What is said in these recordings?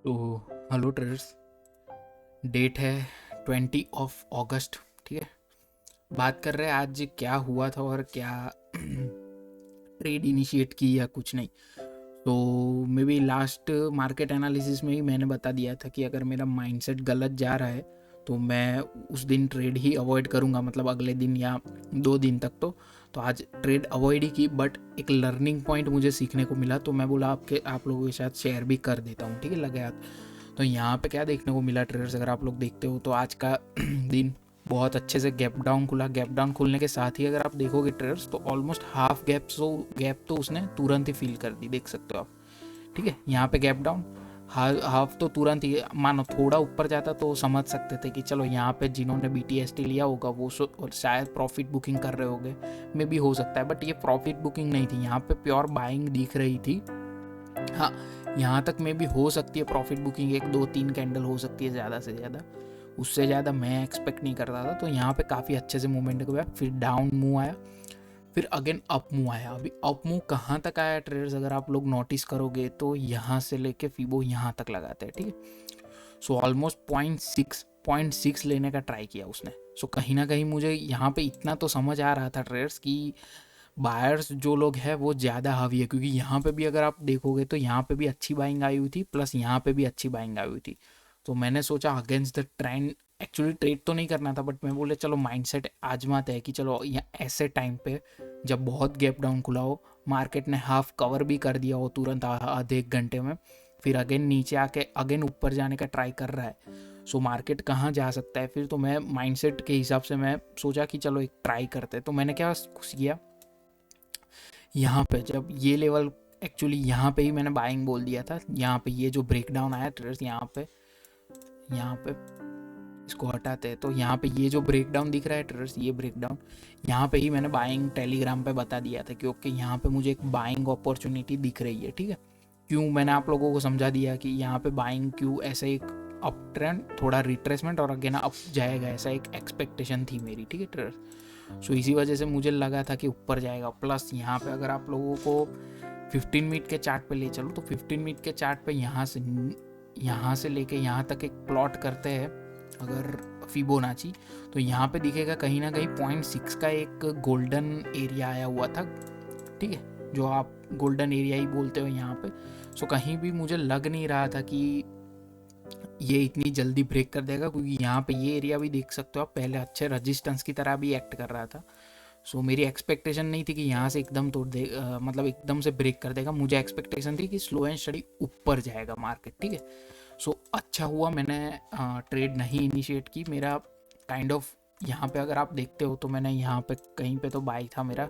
तो hello traders. Date है 20 अगस्त। ठीक है, बात कर रहे हैं आज क्या हुआ था और क्या ट्रेड इनिशिएट की या कुछ नहीं। तो may be last market analysis में ही मैंने बता दिया था कि अगर मेरा माइंडसेट गलत जा रहा है तो मैं उस दिन ट्रेड ही अवॉइड करूँगा, मतलब अगले दिन या 2 दिन तक। तो आज ट्रेड अवॉइड ही की, बट एक लर्निंग पॉइंट मुझे सीखने को मिला, तो मैं बोला आप लोगों के साथ शेयर भी कर देता हूँ। ठीक है, लगे हाथ। तो यहाँ पे क्या देखने को मिला ट्रेडर्स, अगर आप लोग देखते हो तो आज का दिन बहुत अच्छे से गैप डाउन खुला। गैप डाउन खुलने के साथ ही अगर आप देखोगे ट्रेडर्स, तो ऑलमोस्ट हाफ गैप तो उसने तुरंत ही फिल कर दी, देख सकते हो आप। ठीक है, यहाँ पे गैप डाउन हाफ तो तुरंत ही, मानो थोड़ा ऊपर जाता तो समझ सकते थे कि चलो यहाँ पे जिन्होंने BTST लिया होगा वो और शायद प्रॉफिट बुकिंग कर रहे होंगे, मे भी हो सकता है। बट ये प्रॉफिट बुकिंग नहीं थी, यहाँ पे प्योर बाइंग दिख रही थी। हाँ, यहाँ तक में भी हो सकती है प्रॉफिट बुकिंग, 1 2 3 कैंडल हो सकती है ज़्यादा से ज़्यादा, उससे ज़्यादा मैं एक्सपेक्ट नहीं कर रहा था। तो यहाँ पे काफ़ी अच्छे से मूवमेंट हुआ, फिर डाउन मूव आया, फिर अगेन अप मूव आया। अभी अप मूव कहाँ तक आया ट्रेडर्स, अगर आप लोग नोटिस करोगे तो यहाँ से लेके फिबो यहाँ तक लगाते हैं। ठीक है, सो ऑलमोस्ट 0.6 लेने का ट्राई किया उसने। सो कहीं ना कहीं मुझे यहाँ पे इतना तो समझ आ रहा था ट्रेडर्स कि बायर्स जो लोग हैं वो ज़्यादा हावी है, क्योंकि यहाँ पे भी अगर आप देखोगे तो यहाँ पे भी अच्छी बाइंग आई हुई थी, प्लस यहाँ पे भी अच्छी बाइंग आई हुई थी। तो मैंने सोचा against the trend, actually trade तो नहीं करना था, बट मैं बोले चलो माइंडसेट आजमाते हैं कि चलो यहाँ ऐसे टाइम पे जब बहुत गैप डाउन खुला हो, मार्केट ने हाफ कवर भी कर दिया हो तुरंत आधे 1 घंटे में, फिर अगेन नीचे आके अगेन ऊपर जाने का ट्राई कर रहा है, सो मार्केट कहाँ जा सकता है फिर। तो मैं माइंडसेट के हिसाब से मैं सोचा कि चलो एक ट्राई करते हैं। तो मैंने क्या किया, यहाँ पे जब ये लेवल, एक्चुअली यहाँ पे ही मैंने बाइंग बोल दिया था, यहाँ पे ये जो ब्रेकडाउन आया ट्रेडर्स, यहाँ पे इसको हटाते हैं, तो यहाँ पे ये जो ब्रेकडाउन दिख रहा है ट्रेडर्स, ये ब्रेकडाउन यहाँ पे ही मैंने बाइंग टेलीग्राम पे बता दिया था, क्योंकि यहाँ पे मुझे एक बाइंग अपॉर्चुनिटी दिख रही है। ठीक है, क्यों मैंने आप लोगों को समझा दिया कि यहाँ पे बाइंग क्यों, ऐसे एक अप ट्रेंड, थोड़ा रिट्रेसमेंट और अगेन अप जाएगा, ऐसा एक एक्सपेक्टेशन थी मेरी। ठीक है ट्रेडर्स, सो इसी वजह से मुझे लगा था कि ऊपर जाएगा। प्लस यहाँ पे अगर आप लोगों को 15 मिनट के चार्ट पे ले चलो, तो 15 मिनट के चार्ट पे यहाँ से लेके यहाँ तक एक प्लॉट करते हैं अगर फिबोनाची, तो यहाँ पे दिखेगा कहीं ना कहीं 0.6 का एक गोल्डन एरिया आया हुआ था। ठीक है, जो आप गोल्डन एरिया ही बोलते हो यहाँ पे। सो कहीं भी मुझे लग नहीं रहा था कि ये इतनी जल्दी ब्रेक कर देगा, क्योंकि यहाँ पे ये एरिया भी देख सकते हो आप, पहले अच्छे रजिस्टेंस की तरह भी एक्ट कर रहा था। सो मेरी एक्सपेक्टेशन नहीं थी कि यहाँ से एकदम तोड़ दे, मतलब एकदम से ब्रेक कर देगा। मुझे एक्सपेक्टेशन थी कि स्लो एंड स्टडी ऊपर जाएगा मार्केट। ठीक है, सो अच्छा हुआ मैंने ट्रेड नहीं इनिशिएट की। मेरा काइंड ऑफ यहाँ पे अगर आप देखते हो तो मैंने यहाँ पे कहीं पे तो बाई था मेरा,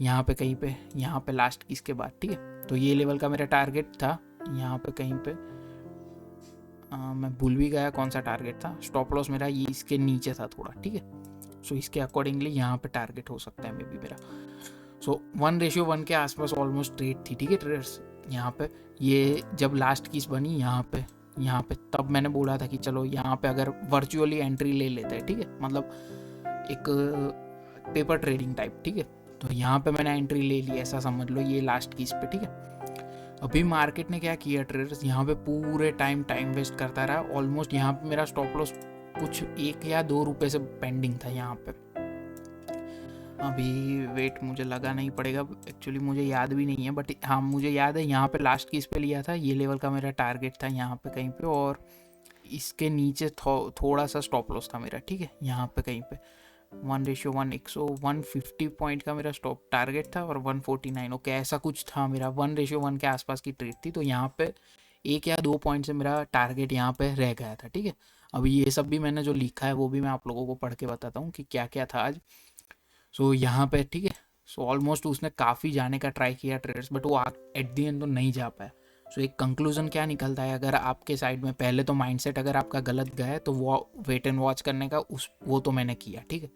यहाँ पे कहीं पे, यहाँ पे लास्ट इसके बाद। ठीक है, तो ये लेवल का मेरा टारगेट था यहाँ पे कहीं पे, मैं भूल भी गया कौन सा टारगेट था। स्टॉप लॉस मेरा ये इसके नीचे था थोड़ा। ठीक है, सो इसके अकॉर्डिंगली यहाँ पे टारगेट हो सकता है मे बी मेरा। सो 1:1 के आसपास ऑलमोस्ट ट्रेड थी। ठीक है ट्रेडर्स, यहाँ पे ये जब लास्ट कीस बनी यहाँ पे तब मैंने बोला था कि चलो यहाँ पे अगर वर्चुअली एंट्री ले लेते हैं। ठीक है, मतलब एक पेपर ट्रेडिंग टाइप। ठीक है, तो यहाँ पे मैंने एंट्री ले ली, ऐसा समझ लो ये लास्ट कीस पे। ठीक है, अभी मार्केट ने क्या किया ट्रेडर्स, यहाँ पे पूरे टाइम वेस्ट करता रहा। ऑलमोस्ट यहाँ पे मेरा स्टॉप लॉस कुछ 1 या 2 रुपए से पेंडिंग था यहाँ पे। अभी वेट मुझे लगा नहीं पड़ेगा, एक्चुअली मुझे याद भी नहीं है, बट हाँ मुझे याद है यहाँ पे लास्ट किस पे लिया था, ये लेवल का मेरा टारगेट था यहाँ पे कहीं पे, और इसके नीचे थोड़ा सा स्टॉप लॉस था मेरा। ठीक है, यहाँ पे कहीं पे 1:1, 150 पॉइंट का मेरा स्टॉप टारगेट था, और 149, ओके ऐसा कुछ था मेरा, 1:1 के आसपास की ट्रेड थी। तो यहाँ पे 1 या 2 पॉइंट से मेरा टारगेट यहाँ पे रह गया था। ठीक है, अभी ये सब भी मैंने जो लिखा है वो भी मैं आप लोगों को पढ़ के बताता हूँ कि क्या क्या था आज। सो यहाँ पे ठीक है, सो ऑलमोस्ट उसने काफ़ी जाने का ट्राई किया ट्रेडर्स, बट वो एट दी एंड तो नहीं जा पाया। सो एक कंक्लूजन क्या निकलता है, अगर आपके साइड में पहले तो माइंडसेट अगर आपका गलत गया है तो वो वेट एंड वॉच करने का वो तो मैंने किया। ठीक है,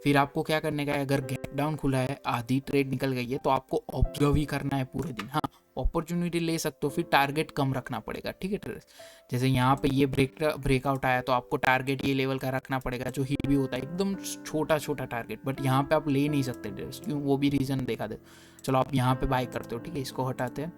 फिर आपको क्या करने का है, अगर गैप डाउन खुला है, आधी ट्रेड निकल गई है, तो आपको ऑब्जर्व ही करना है पूरे दिन। हाँ, अपॉर्चुनिटी ले सकते हो, फिर टारगेट कम रखना पड़ेगा। ठीक है ट्रेडर्स, जैसे यहाँ पे ये ब्रेकआउट आया तो आपको टारगेट ये लेवल का रखना पड़ेगा, जो हिट भी होता है एकदम छोटा छोटा टारगेट, बट यहाँ पे आप ले नहीं सकते ट्रेडर्स, क्यों, वो भी रीज़न देखा दे। चलो आप यहाँ पे बाय करते हो। ठीक है, इसको हटाते हैं,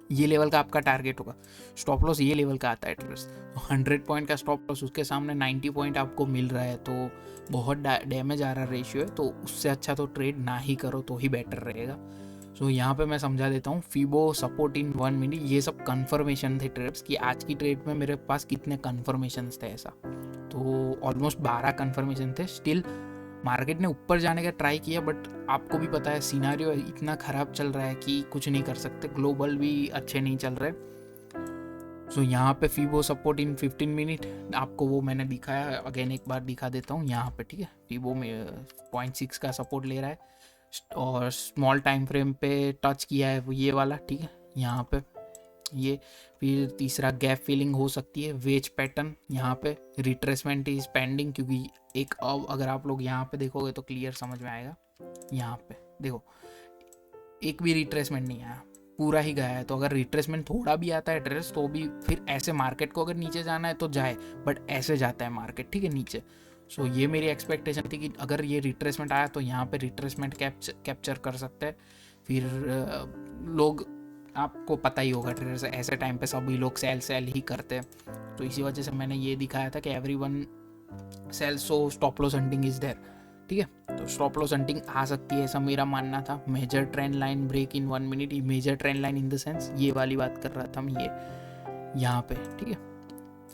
ये लेवल का आपका टारगेट होगा। स्टॉप लॉस ये लेवल का आता है ट्रेडर्स। 100 पॉइंट का स्टॉप लॉस, उसके सामने 90 पॉइंट आपको मिल रहा है, तो बहुत डैमेज आ रहा रेशियो है, तो उससे अच्छा तो ट्रेड ना ही करो तो ही बेटर रहेगा। सो यहाँ पे मैं समझा देता हूँ फीबो सपोर्ट इन 1 मिनट, ये सब कन्फर्मेशन थे ट्रेड्स कि आज की ट्रेड में मेरे पास कितने कन्फर्मेशन थे ऐसा। तो ऑलमोस्ट 12 कन्फर्मेशन थे। स्टिल मार्केट ने ऊपर जाने का ट्राई किया, बट आपको भी पता है सिनारियो इतना ख़राब चल रहा है कि कुछ नहीं कर सकते, ग्लोबल भी अच्छे नहीं चल रहे। सो यहाँ पे फीबो सपोर्ट इन 15 मिनट आपको वो मैंने दिखाया, अगेन एक बार दिखा देता हूँ यहाँ पे, ठीक है। फीबो में 0.6 का सपोर्ट ले रहा है और स्मॉल टाइम फ्रेम पे टच किया है वो ये वाला, ठीक है, यहाँ पे ये। फिर तीसरा गैप फिलिंग हो सकती है, वेज पैटर्न यहाँ पे, रिट्रेसमेंट इज पेंडिंग, क्योंकि एक अब अगर आप लोग यहाँ पे देखोगे तो क्लियर समझ में आएगा। यहाँ पे देखो एक भी रिट्रेसमेंट नहीं आया, पूरा ही गया है। तो अगर रिट्रेसमेंट थोड़ा भी आता है ट्रेस तो भी फिर ऐसे मार्केट को अगर नीचे जाना है तो जाए, बट ऐसे जाता है मार्केट, ठीक है, नीचे। सो ये मेरी एक्सपेक्टेशन थी कि अगर ये रिट्रेसमेंट आया तो यहाँ पे रिट्रेसमेंट कैप्चर कर सकते हैं। फिर लोग, आपको पता ही होगा ट्रेडर्स ऐसे टाइम पे सभी लोग सेल ही करते हैं, तो इसी वजह से मैंने ये दिखाया था कि everyone sell, so stop loss hunting is there, ठीक है। तो स्टॉप लॉस हंटिंग आ सकती है ऐसा मेरा मानना था। Major trend line break in 1 minute, major trend line in the sense ये वाली बात कर रहा था मैं, ये यहाँ पे, ठीक है।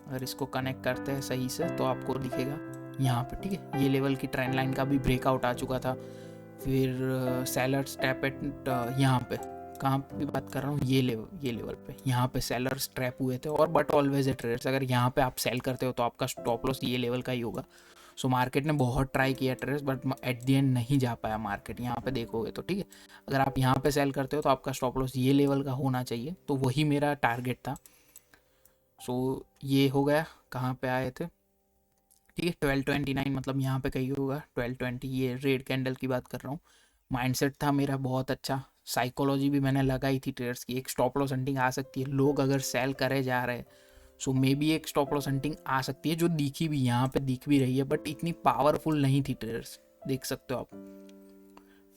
अगर इसको कनेक्ट करते हैं सही से तो आपको दिखेगा यहाँ पे, ठीक है। ये लेवल की ट्रेंड लाइन का भी ब्रेकआउट आ चुका था। फिर सेलर स्टैप एट यहाँ पे, कहाँ पे बात कर रहा हूँ, ये लेवल पे, यहाँ पे सेलर स्ट्रैप हुए थे। और बट ऑलवेज ए ट्रेडर्स, अगर यहाँ पे आप सेल करते हो तो आपका स्टॉप लॉस ये लेवल का ही होगा। सो मार्केट ने बहुत ट्राई किया traders, but at the end नहीं जा पाया मार्केट। यहाँ पे देखोगे तो, ठीक है, अगर आप यहाँ पे सेल करते हो तो आपका स्टॉप लॉस ये लेवल का होना चाहिए, तो वही मेरा टारगेट था। सो ये हो गया, कहाँ पे आए थे, ठीक है, 1229, मतलब यहाँ पे कहीं होगा 1220, ये रेड कैंडल की बात कर रहा हूँ। माइंडसेट था मेरा बहुत अच्छा, साइकोलॉजी भी मैंने लगाई थी ट्रेडर्स की, एक स्टॉप लॉस हंटिंग आ सकती है, लोग अगर सेल करे जा रहे हैं, सो मे बी एक स्टॉप लॉस हंटिंग आ सकती है, जो दिखी भी यहाँ पे दिख भी रही है, बट इतनी पावरफुल नहीं थी ट्रेडर्स, देख सकते हो आप।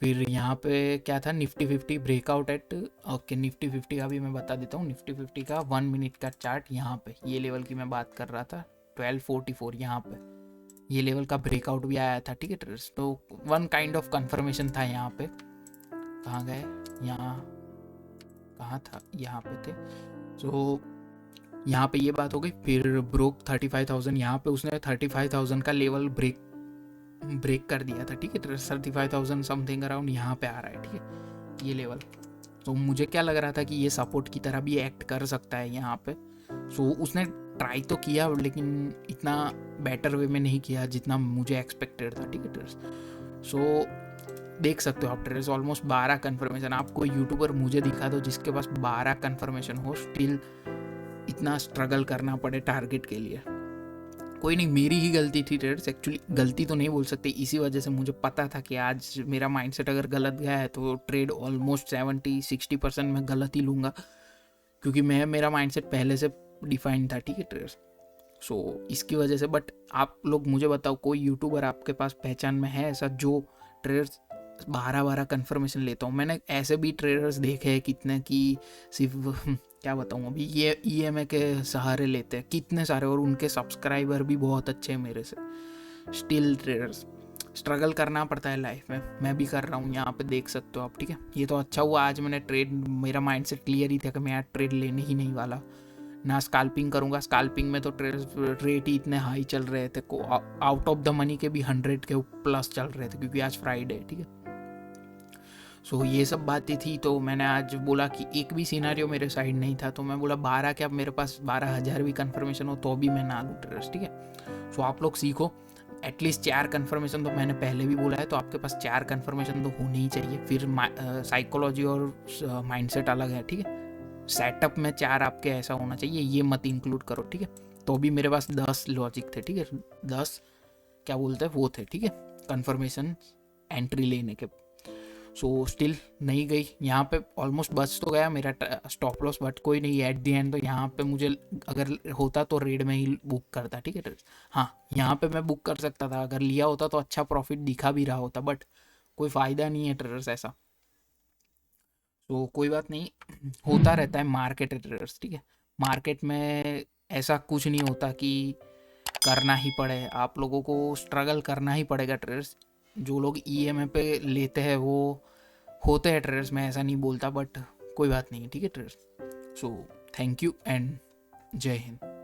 फिर यहाँ पे क्या था, Nifty 50 breakout at, okay, Nifty 50 का भी मैं बता देता हूँ। निफ्टी 50 का 1 मिनट का चार्ट, यहाँ पे ये लेवल की मैं बात कर रहा था 1244, यहाँ पे ये लेवल का ब्रेकआउट भी आया था, ठीक है ट्रेडर्स। तो वन काइंड ऑफ कंफर्मेशन था यहाँ पे। कहाँ गए, यहाँ कहाँ था, यहाँ पे थे। सो यहाँ पे ये बात हो गई। फिर ब्रोक 35,000, यहाँ पे उसने 35,000 का लेवल ब्रेक कर दिया था, ठीक है ट्रेडर्स। 35,000 समथिंग अराउंड यहाँ पे आ रहा है, ठीक है, ये लेवल। तो मुझे क्या लग रहा था कि ये सपोर्ट की तरह भी एक्ट कर सकता है यहाँ पे। सो उसने ट्राई तो किया, लेकिन इतना बेटर वे में नहीं किया जितना मुझे एक्सपेक्टेड था, ठीक है ट्रेडर्स। सो देख सकते हो आप ट्रेडर्स, ऑलमोस्ट 12 कन्फर्मेशन। आपको यूट्यूबर मुझे दिखा दो जिसके पास 12 कन्फर्मेशन हो, स्टिल इतना स्ट्रगल करना पड़े टारगेट के लिए। कोई नहीं, मेरी ही गलती थी ट्रेडर्स, एक्चुअली गलती तो नहीं बोल सकते, इसी वजह से मुझे पता था कि आज मेरा माइंडसेट अगर गलत गया है तो ट्रेड ऑलमोस्ट 70-60% में गलत ही लूँगा, क्योंकि मेरा माइंडसेट पहले से डिफाइंड था, ठीक है ट्रेडर्स। सो इसकी वजह से। बट आप लोग मुझे बताओ, कोई यूट्यूबर आपके पास पहचान में है ऐसा जो ट्रेडर्स 12 कन्फर्मेशन लेता हूँ? मैंने ऐसे भी ट्रेडर्स देखे हैं कितने कि सिर्फ क्या बताऊँ अभी, ये EMA के सहारे लेते हैं कितने सारे, और उनके सब्सक्राइबर भी बहुत अच्छे हैं मेरे से। स्टिल ट्रेडर्स स्ट्रगल करना पड़ता है लाइफ में, मैं भी कर रहा हूँ, यहाँ पे देख सकते हो आप, ठीक है। ये तो अच्छा हुआ आज मैंने ट्रेड, मेरा माइंडसेट क्लियर ही था कि मैं आज ट्रेड लेने ही नहीं वाला, ना स्काल्पिंग करूँगा। स्काल्पिंग में तो रेट ही इतने हाई चल रहे थे, आउट ऑफ द मनी के भी 100 के प्लस चल रहे थे, क्योंकि आज फ्राइडे, ठीक है। सो ये सब बातें थी, तो मैंने आज बोला कि एक भी सिनारियो मेरे साइड नहीं था, तो मैं बोला 12 क्या, मेरे पास 12,000 भी कन्फर्मेशन हो तो भी मैं ना लूँ ट्रेडर्स, ठीक है। सो आप लोग सीखो, एटलीस्ट 4 कन्फर्मेशन तो मैंने पहले भी बोला है, तो आपके पास 4 कन्फर्मेशन तो होनी ही चाहिए। फिर साइकोलॉजी और माइंडसेट अलग है, ठीक है। सेटअप में 4 आपके ऐसा होना चाहिए, ये मत इंक्लूड करो, ठीक है। तो भी मेरे पास 10 लॉजिक थे, ठीक है, 10 क्या बोलते हैं वो थे, ठीक है, कन्फर्मेशन एंट्री लेने के। सो स्टिल नहीं गई, यहाँ पे ऑलमोस्ट बच तो गया मेरा स्टॉप लॉस, बट कोई नहीं, एट दी एंड तो यहाँ पे मुझे अगर होता तो रेड में ही बुक करता, ठीक है। हाँ, यहाँ पे मैं बुक कर सकता था, अगर लिया होता तो अच्छा प्रॉफिट दिखा भी रहा होता, बट कोई फ़ायदा नहीं है ट्रेडर्स ऐसा। तो कोई बात नहीं, होता रहता है, मार्केट है ट्रेडर्स, ठीक है। मार्केट में ऐसा कुछ नहीं होता कि करना ही पड़े, आप लोगों को स्ट्रगल करना ही पड़ेगा ट्रेडर्स। जो लोग ईएमआई पे लेते हैं वो होते हैं ट्रेडर्स, मैं ऐसा नहीं बोलता, बट कोई बात नहीं, ठीक है traders. So thank you and जय हिंद।